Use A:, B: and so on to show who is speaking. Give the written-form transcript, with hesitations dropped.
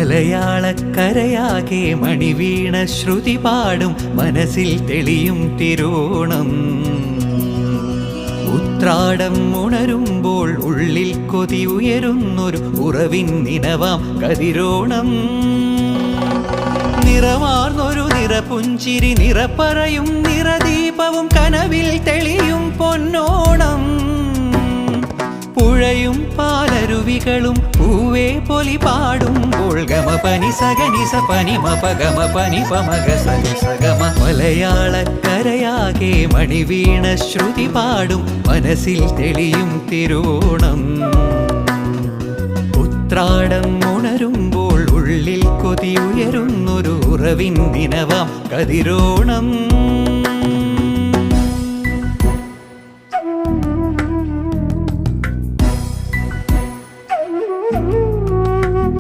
A: മലയാളക്കരയാകെ മണിവീണ ശ്രുതി പാടും മനസ്സിൽ തെളിയും തിരുവോണം. ഉത്രാടം ഉണരുമ്പോൾ ഉള്ളിൽ കൊതി ഉയരുന്നൊരു ഉറവിൻ നിനവാം കതിരോണം. നിറമാർന്നൊരു നിറപുഞ്ചിരി നിറപ്പറയും നിറദീപവും കനവിൽ തെളിയും പൊന്നോണം. പുഴയും പാലരുവികളും പൂവേ പൊലി പാടുമ്പോൾ ഗമ പനി സഗനി സ പനി മപ ഗമ പനി പമഗ സനി സഗമ. മലയാളക്കരയാകെ മണിവീണ ശ്രുതി പാടും മനസ്സിൽ തെളിയും തിരുവോണം. ഉത്രാടം ഉണരുമ്പോൾ ഉള്ളിൽ കൊതി ഉയരുന്നൊരു ഉറവിൻ നിനവാം കതിരോണം.